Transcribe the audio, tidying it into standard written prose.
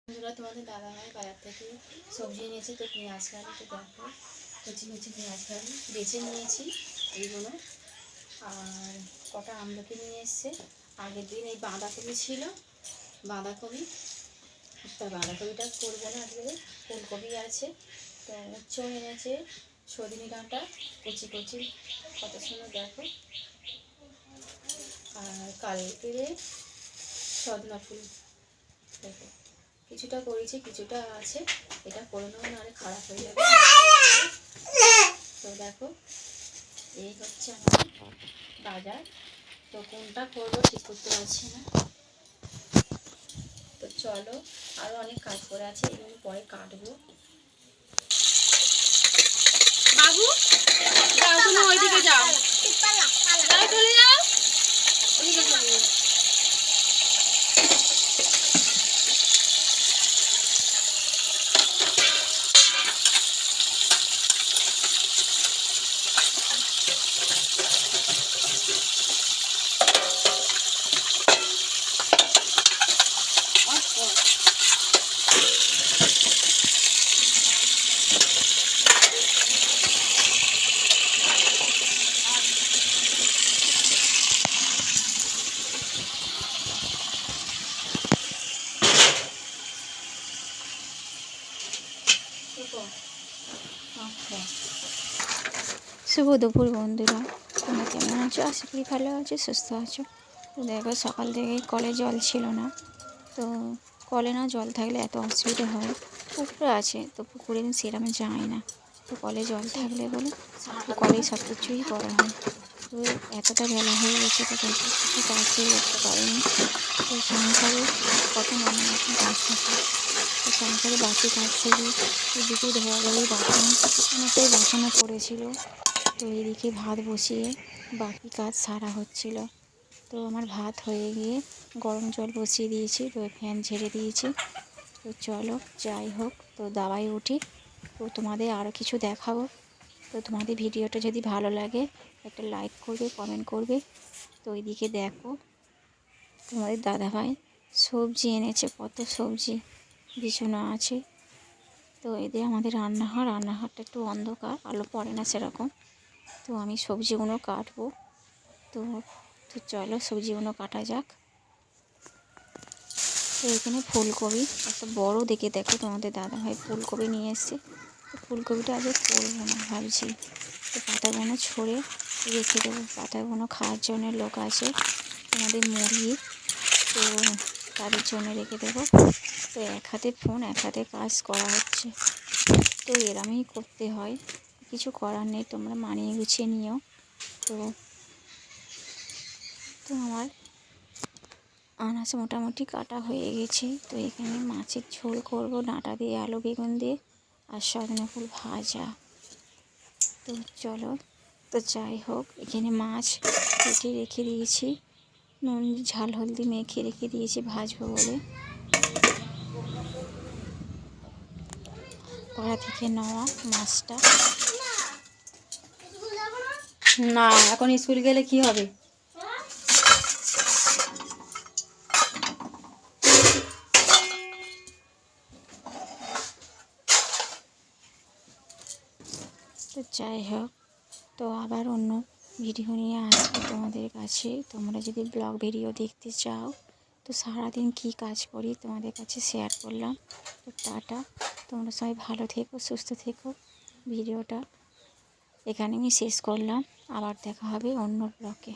বন্ধুরা, তোমাদের দাদাভাই বাজার থেকে সবজি এনেছে, তো পেঁয়াজ কালি তো দেখো, কচি কচি পেঁয়াজ কালি বেছে নিয়েছি এইগুলো। আর কটা আমলকি নিয়ে এসছে। আগের দিন এই বাঁধাকপি ছিল, বাঁধাকপি, তা বাঁধাকপিটা করবো না আজকে, ফুলকপি আছে। তো উচ্চ এনেছে সজনে ডাঁটা কচি কচি, কত সুন্দর দেখো। আর কালকে সজনা ফুল দেখো, কিছুটা করেছি কিছুটা আছে, এটা করে নেবো না, আরে খারাপ হয়ে যাবে। তো দেখো, এই হচ্ছে আমার বাজার। তো কোনটা করবো ঠিক করতে পারছি না। তো চলো, আরও অনেক কাজ করে আছে, এগুলো পরে কাটবো। বাবু যাও, তুমি ওইদিকে যাও, যাও চলে যাও, ওইদিকে চলে যাও। শুভ দুপুর বন্ধুরা, তোমরা কেমন আছো? আশা করি ভালো আছো, সুস্থ আছো। তো দেখো, সকাল থেকে কলে জল ছিল না। তো কলে না জল থাকলে এত অসুবিধা হয়। পুকুর আছে, তো পুকুরে সেরকম যায় না। তো কলে জল থাকলে বলে তো কলেই সব কিছুই করা হয়। তো এতটা বেলা হয়ে গেছে, তো কিছু কাজই করতে পারিনি। তো সংসারে কত নানা রকম কাজ থাকে। তো সংসারে বাসি কাজ থেকে এদিকে ধোয়া গেলে বাসন, অনেকটাই বাসনও পড়েছিল। তো এদিকে ভাত বসিয়ে বাকি কাজ সারা হচ্ছিল। তো আমার ভাত হয়ে গিয়ে গরম জল বসিয়ে দিয়েছি, তো ফ্যান ঝেড়ে দিয়েছি। তো চলো যাই হোক, তো দাওয়ায় উঠি। তো তোমাদের আরও কিছু দেখাবো। তো তোমাদের ভিডিওটা যদি ভালো লাগে একটা লাইক করবে, কমেন্ট করবে। তো এইদিকে দেখো, তোমাদের দাদাভাই সবজি এনেছে, কত সবজি বিছানো আছে। তো এদের আমাদের রান্নাঘরটা একটু অন্ধকার, আলো পড়ে না সেরকম। তো আমি সবজিগুলো কাটবো। তো তো চলো সবজিগুলো কাটা যাক। তো এখানে ফুলকপি একটা বড় দেখে, দেখো তোমাদের দাদাভাই ফুলকপি নিয়ে এসছে। তো ফুলকপিটা আগে করবো না ভাবছি, তো পাতাগুলো ছড়ে রেখে দেবো। পাতাগুলো খাওয়ার জন্য লোক আছে, তোমাদের মুরগি, তো তাদের জন্য রেখে দেবো। তো এক হাতে ফোন এক হাতে কাজ করা হচ্ছে, তো এরমই করতে হয়, কিছু করার নেই, তোমরা মানিয়ে গুছিয়ে নিও। তো তো আমার আনাজ মোটামুটি কাটা হয়ে গেছে। তো এখানে মাছের ঝোল করব, ডাঁটা দিয়ে, আলু বেগুন দিয়ে, আর সজনে ফুল ভাজা। তো চলো, তো যাই হোক, এখানে মাছ কেটে রেখে দিয়েছি, নুন ঝাল হলদি মেখে রেখে দিয়েছি ভাজবো বলে। পাড়া থেকে নেওয়া মাছটা। না, এখন স্কুল গেলে কি হবে? তো যাই হোক, তো আবার অন্য ভিডিও নিয়ে আসবো তোমাদের কাছে। তোমরা যদি ব্লগ ভিডিও দেখতে চাও, তো সারাদিন কী কাজ করি তোমাদের কাছে শেয়ার করলাম। তো টাটা, তোমরা সবাই ভালো থেকো, সুস্থ থেকো। ভিডিওটা এখানে আমি শেষ করলাম, আবার দেখা হবে অন্য ব্লগে।